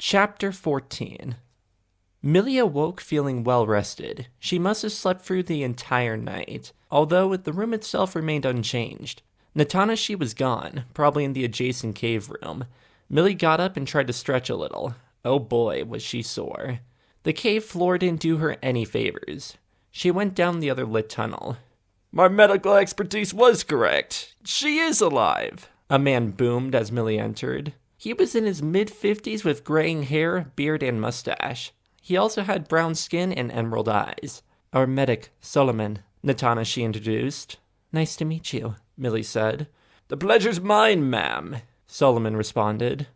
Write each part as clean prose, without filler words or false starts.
Chapter 14. Millie awoke feeling well-rested. She must have slept through the entire night, although the room itself remained unchanged. Natanashi was gone, probably in the adjacent cave room. Millie got up and tried to stretch a little. Oh boy, was she sore. The cave floor didn't do her any favors. She went down the other lit tunnel. My medical expertise was correct. She is alive, a man boomed as Millie entered. He was in his mid-50s with graying hair, beard, and mustache. He also had brown skin and emerald eyes. Our medic, Solomon, Natanashi introduced. Nice to meet you, Millie said. The pleasure's mine, ma'am, Solomon responded.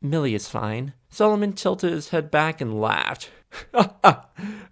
Millie is fine. Solomon tilted his head back and laughed.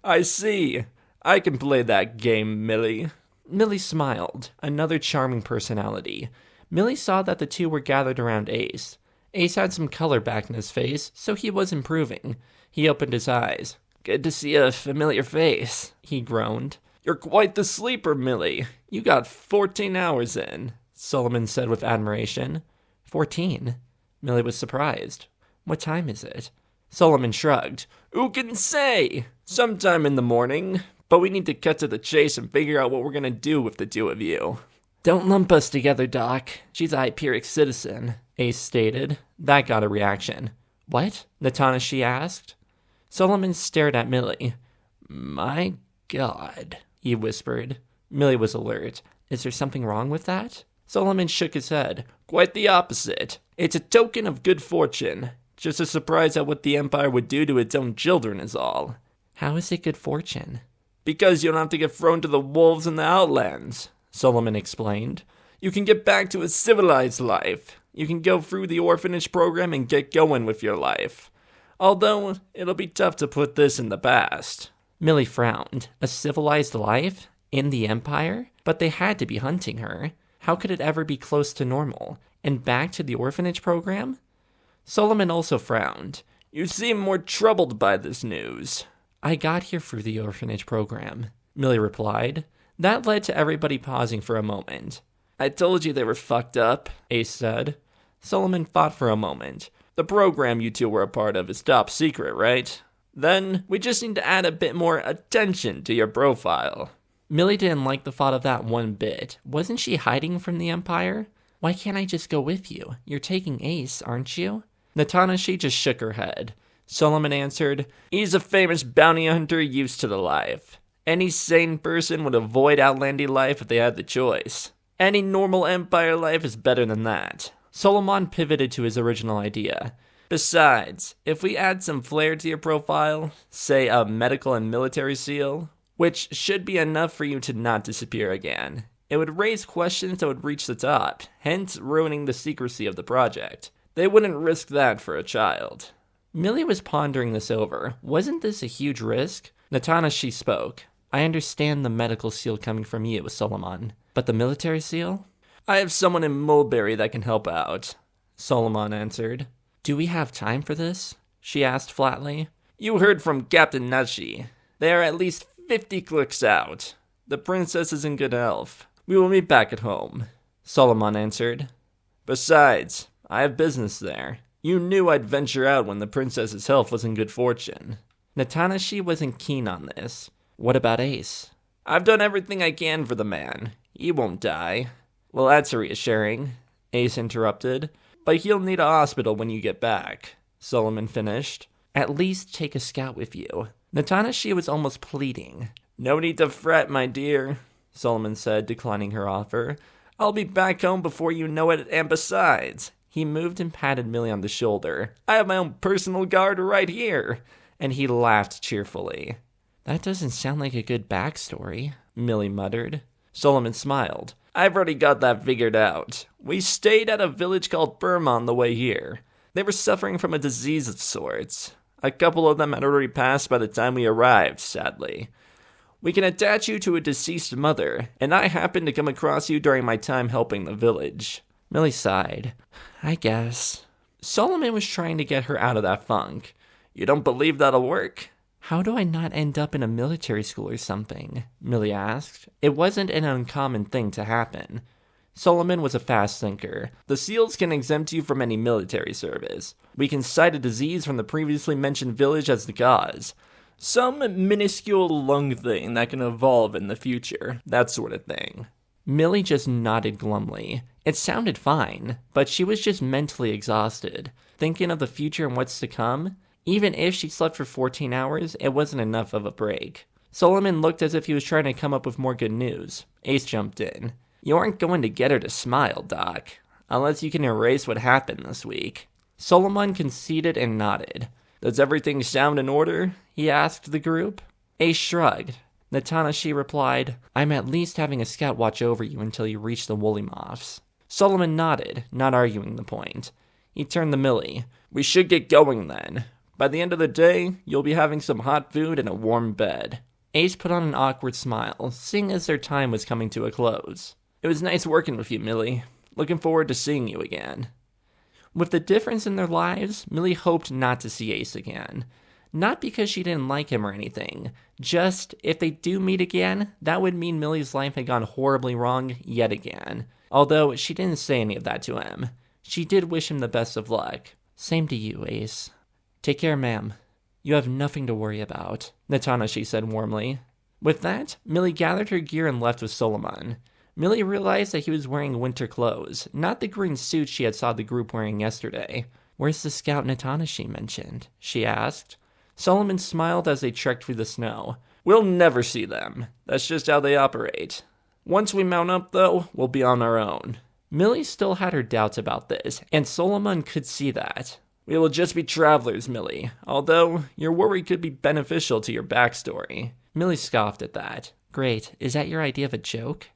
I see. I can play that game, Millie. Millie smiled, another charming personality. Millie saw that the two were gathered around Ace. Ace had some color back in his face, so he was improving. He opened his eyes. Good to see a familiar face, he groaned. You're quite the sleeper, Millie. You got 14 hours in, Solomon said with admiration. 14? Millie was surprised. What time is it? Solomon shrugged. Who can say? Sometime in the morning, but we need to cut to the chase and figure out what we're gonna do with the two of you. Don't lump us together, Doc. She's a Hyperic citizen, Ace stated. That got a reaction. What? Natanashi asked. Solomon stared at Millie. My God, he whispered. Millie was alert. Is there something wrong with that? Solomon shook his head. Quite the opposite. It's a token of good fortune. Just a surprise at what the Empire would do to its own children is all. How is it good fortune? Because you don't have to get thrown to the wolves in the Outlands, Solomon explained. You can get back to a civilized life. You can go through the orphanage program and get going with your life. Although, it'll be tough to put this in the past. Millie frowned. A civilized life? In the Empire? But they had to be hunting her. How could it ever be close to normal? And back to the orphanage program? Solomon also frowned. You seem more troubled by this news. I got here through the orphanage program, Millie replied. That led to everybody pausing for a moment. I told you they were fucked up, Ace said. Solomon thought for a moment. The program you two were a part of is top secret, right? Then we just need to add a bit more attention to your profile. Millie didn't like the thought of that one bit. Wasn't she hiding from the Empire? Why can't I just go with you? You're taking Ace, aren't you? Natanashi just shook her head. Solomon answered, He's a famous bounty hunter used to the life. Any sane person would avoid outlandy life if they had the choice. Any normal Empire life is better than that. Solomon pivoted to his original idea. Besides, if we add some flair to your profile, say a medical and military seal, which should be enough for you to not disappear again, it would raise questions that would reach the top, hence ruining the secrecy of the project. They wouldn't risk that for a child. Millie was pondering this over. Wasn't this a huge risk? Natanashi spoke. I understand the medical seal coming from you, Solomon. But the military seal? I have someone in Mulberry that can help out, Solomon answered. Do we have time for this? She asked flatly. You heard from Captain Nashi. They are at least 50 clicks out. The princess is in good health. We will meet back at home, Solomon answered. Besides, I have business there. You knew I'd venture out when the princess's health was in good fortune. Natanashi wasn't keen on this. What about Ace? I've done everything I can for the man. He won't die. Well, that's reassuring, Ace interrupted. But he'll need a hospital when you get back, Solomon finished. At least take a scout with you. Natanashi was almost pleading. No need to fret, my dear, Solomon said, declining her offer. I'll be back home before you know it, and besides... He moved and patted Millie on the shoulder. I have my own personal guard right here. And he laughed cheerfully. That doesn't sound like a good backstory, Millie muttered. Solomon smiled. I've already got that figured out. We stayed at a village called Burma on the way here. They were suffering from a disease of sorts. A couple of them had already passed by the time we arrived, sadly. We can attach you to a deceased mother, and I happened to come across you during my time helping the village. Millie sighed. I guess. Solomon was trying to get her out of that funk. You don't believe that'll work? How do I not end up in a military school or something? Millie asked. It wasn't an uncommon thing to happen. Solomon was a fast thinker. The seals can exempt you from any military service. We can cite a disease from the previously mentioned village as the cause. Some minuscule lung thing that can evolve in the future. That sort of thing. Millie just nodded glumly. It sounded fine, but she was just mentally exhausted. Thinking of the future and what's to come, even if she slept for 14 hours, it wasn't enough of a break. Solomon looked as if he was trying to come up with more good news. Ace jumped in. You aren't going to get her to smile, Doc, unless you can erase what happened this week. Solomon conceded and nodded. Does everything sound in order? He asked the group. Ace shrugged. Natanashi replied, I'm at least having a scout watch over you until you reach the woolly moths. Solomon nodded, not arguing the point. He turned to Millie. We should get going then. By the end of the day, you'll be having some hot food and a warm bed. Ace put on an awkward smile, seeing as their time was coming to a close. It was nice working with you, Millie. Looking forward to seeing you again. With the difference in their lives, Millie hoped not to see Ace again. Not because she didn't like him or anything. Just, if they do meet again, that would mean Millie's life had gone horribly wrong yet again. Although she didn't say any of that to him. She did wish him the best of luck. Same to you, Ace. Take care, ma'am. You have nothing to worry about, Natanashi said warmly. With that, Millie gathered her gear and left with Solomon. Millie realized that he was wearing winter clothes, not the green suit she had saw the group wearing yesterday. Where's the scout Natanashi mentioned? She asked. Solomon smiled as they trekked through the snow. We'll never see them. That's just how they operate. Once we mount up, though, we'll be on our own. Millie still had her doubts about this, and Solomon could see that. We will just be travelers, Millie, although your worry could be beneficial to your backstory. Millie scoffed at that. Great, is that your idea of a joke?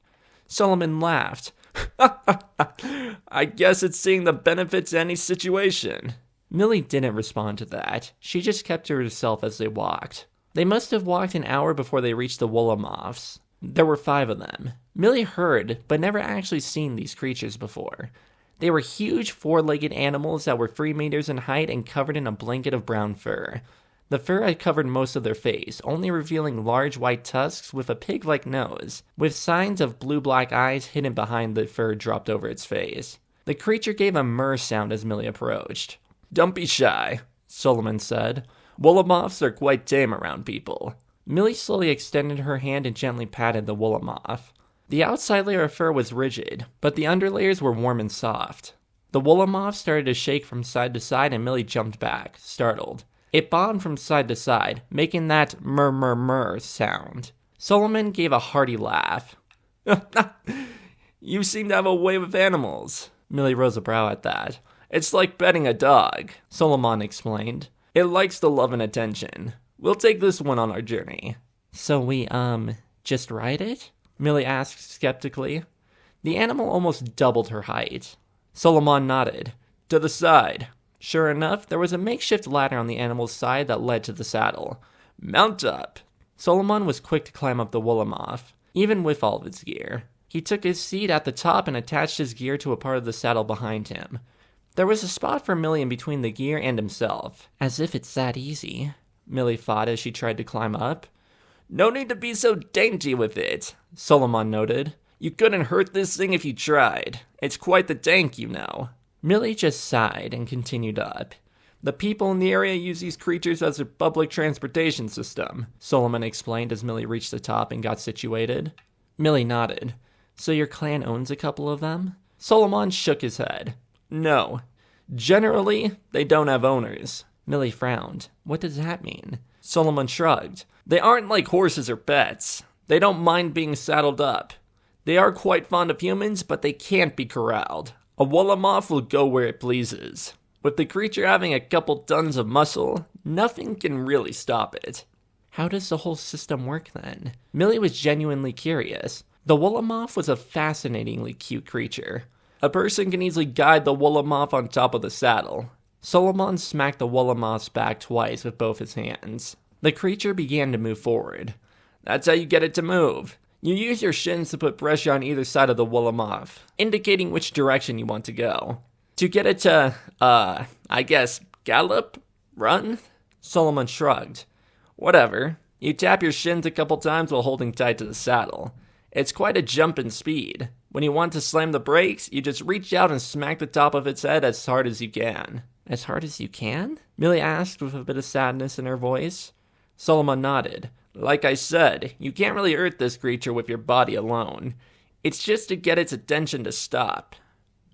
Solomon laughed. I guess it's seeing the benefits in any situation. Millie didn't respond to that. She just kept to herself as they walked. They must have walked an hour before they reached the Wolomoths. There were 5 of them. Millie heard, but never actually seen these creatures before. They were huge 4-legged animals that were 3 meters in height and covered in a blanket of brown fur. The fur had covered most of their face, only revealing large white tusks with a pig-like nose, with signs of blue-black eyes hidden behind the fur dropped over its face. The creature gave a murr sound as Millie approached. Don't be shy, Solomon said. Wolomoths are quite tame around people. Millie slowly extended her hand and gently patted the Wolomoth. The outside layer of fur was rigid, but the underlayers were warm and soft. The Wolomoth started to shake from side to side and Millie jumped back, startled. It bobbed from side to side, making that murr sound. Solomon gave a hearty laugh. You seem to have a way with animals. Millie rose a brow at that. It's like petting a dog, Solomon explained. It likes the love and attention. We'll take this one on our journey. So we, just ride it? Millie asked skeptically. The animal almost doubled her height. Solomon nodded. To the side. Sure enough, there was a makeshift ladder on the animal's side that led to the saddle. Mount up. Solomon was quick to climb up the Wolomoth, even with all of its gear. He took his seat at the top and attached his gear to a part of the saddle behind him. There was a spot for Millie in between the gear and himself. As if it's that easy, Millie thought as she tried to climb up. No need to be so dainty with it, Solomon noted. You couldn't hurt this thing if you tried. It's quite the tank, you know. Millie just sighed and continued up. The people in the area use these creatures as their public transportation system, Solomon explained as Millie reached the top and got situated. Millie nodded. So your clan owns a couple of them? Solomon shook his head. No. Generally, they don't have owners. Millie frowned. What does that mean? Solomon shrugged. They aren't like horses or pets. They don't mind being saddled up. They are quite fond of humans, but they can't be corralled. A Wolomoth will go where it pleases. With the creature having a couple tons of muscle, nothing can really stop it. How does the whole system work then? Millie was genuinely curious. The Wolomoth was a fascinatingly cute creature. A person can easily guide the Wolomoth on top of the saddle. Solomon smacked the Wolomoth's back twice with both his hands. The creature began to move forward. That's how you get it to move. You use your shins to put pressure on either side of the Wolomoth, indicating which direction you want to go. To get it to, gallop? Run? Solomon shrugged. Whatever. You tap your shins a couple times while holding tight to the saddle. It's quite a jump in speed. When you want to slam the brakes, you just reach out and smack the top of its head as hard as you can. As hard as you can? Millie asked with a bit of sadness in her voice. Solomon nodded. Like I said, you can't really hurt this creature with your body alone. It's just to get its attention to stop.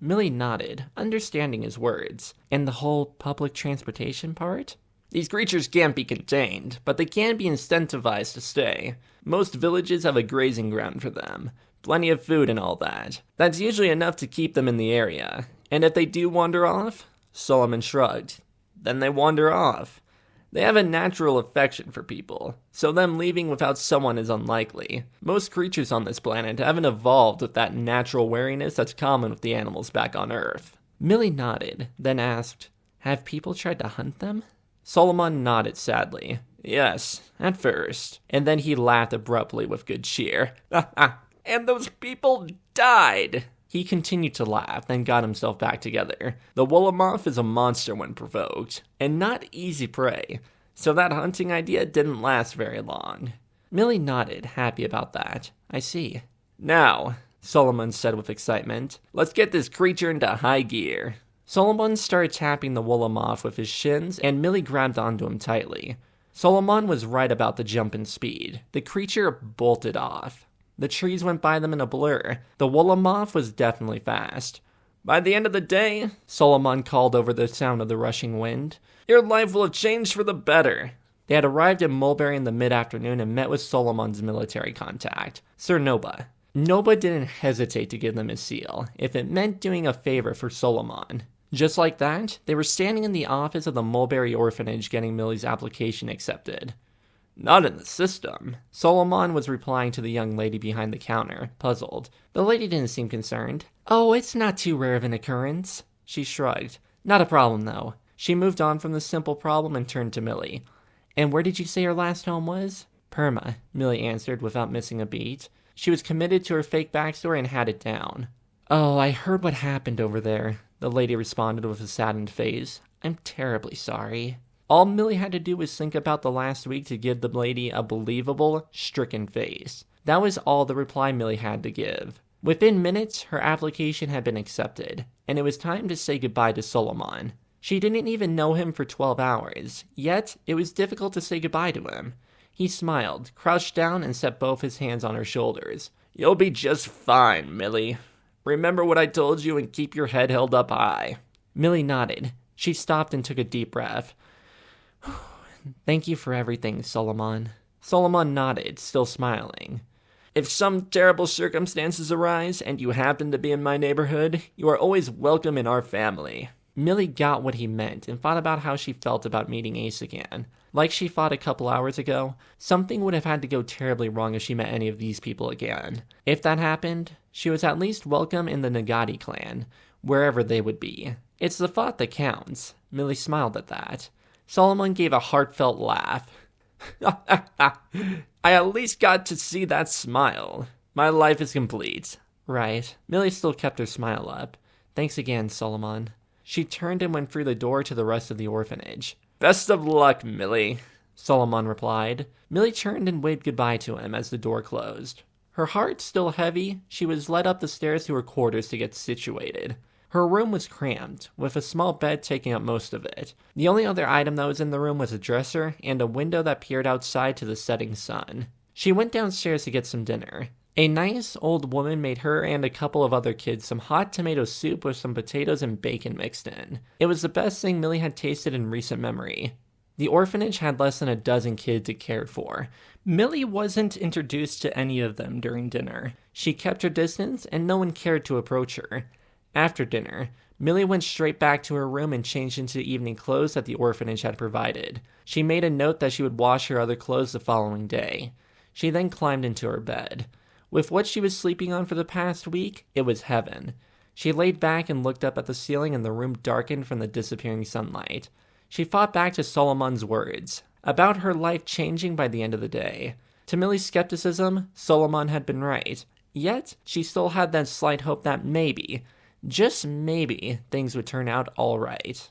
Millie nodded, understanding his words. And the whole public transportation part? These creatures can't be contained, but they can be incentivized to stay. Most villages have a grazing ground for them. Plenty of food and all that. That's usually enough to keep them in the area. And if they do wander off, Solomon shrugged, then they wander off. They have a natural affection for people, so them leaving without someone is unlikely. Most creatures on this planet haven't evolved with that natural wariness that's common with the animals back on Earth. Millie nodded, then asked, have people tried to hunt them? Solomon nodded sadly. Yes, at first. And then he laughed abruptly with good cheer. And those people died. He continued to laugh, then got himself back together. The Wolomoth is a monster when provoked, and not easy prey, so that hunting idea didn't last very long. Millie nodded, happy about that. I see. Now, Solomon said with excitement, let's get this creature into high gear. Solomon started tapping the Wolomoth with his shins, and Millie grabbed onto him tightly. Solomon was right about the jump in speed. The creature bolted off. The trees went by them in a blur. The Wolomoth was definitely fast. By the end of the day, Solomon called over the sound of the rushing wind, your life will have changed for the better. They had arrived in Mulberry in the mid-afternoon and met with Solomon's military contact, Sir Noba. Noba didn't hesitate to give them his seal, if it meant doing a favor for Solomon. Just like that, they were standing in the office of the Mulberry Orphanage getting Millie's application accepted. Not in the system. Solomon was replying to the young lady behind the counter, puzzled. The lady didn't seem concerned. Oh, it's not too rare of an occurrence. She shrugged. Not a problem, though. She moved on from the simple problem and turned to Millie. And where did you say your last home was? Perma, Millie answered without missing a beat. She was committed to her fake backstory and had it down. Oh, I heard what happened over there, the lady responded with a saddened face. I'm terribly sorry. All Millie had to do was think about the last week to give the lady a believable, stricken face. That was all the reply Millie had to give. Within minutes, her application had been accepted, and it was time to say goodbye to Solomon. She didn't even know him for 12 hours, yet it was difficult to say goodbye to him. He smiled, crouched down, and set both his hands on her shoulders. You'll be just fine, Millie. Remember what I told you and keep your head held up high. Millie nodded. She stopped and took a deep breath. Thank you for everything, Solomon. Solomon nodded, still smiling. If some terrible circumstances arise and you happen to be in my neighborhood, you are always welcome in our family. Millie got what he meant and thought about how she felt about meeting Ace again. Like she thought a couple hours ago, something would have had to go terribly wrong if she met any of these people again. If that happened, she was at least welcome in the Nagati clan, wherever they would be. It's the thought that counts. Millie smiled at that. Solomon gave a heartfelt laugh. I at least got to see that smile. My life is complete. Right. Millie still kept her smile up. Thanks again, Solomon. She turned and went through the door to the rest of the orphanage. Best of luck, Millie, Solomon replied. Millie turned and waved goodbye to him as the door closed. Her heart still heavy, she was led up the stairs to her quarters to get situated. Her room was cramped, with a small bed taking up most of it. The only other item that was in the room was a dresser and a window that peered outside to the setting sun. She went downstairs to get some dinner. A nice old woman made her and a couple of other kids some hot tomato soup with some potatoes and bacon mixed in. It was the best thing Millie had tasted in recent memory. The orphanage had less than a dozen kids it cared for. Millie wasn't introduced to any of them during dinner. She kept her distance, and no one cared to approach her. After dinner, Millie went straight back to her room and changed into the evening clothes that the orphanage had provided. She made a note that she would wash her other clothes the following day. She then climbed into her bed. With what she was sleeping on for the past week, it was heaven. She laid back and looked up at the ceiling, and the room darkened from the disappearing sunlight. She thought back to Solomon's words, about her life changing by the end of the day. To Millie's skepticism, Solomon had been right. Yet, she still had that slight hope that maybe, just maybe, things would turn out all right.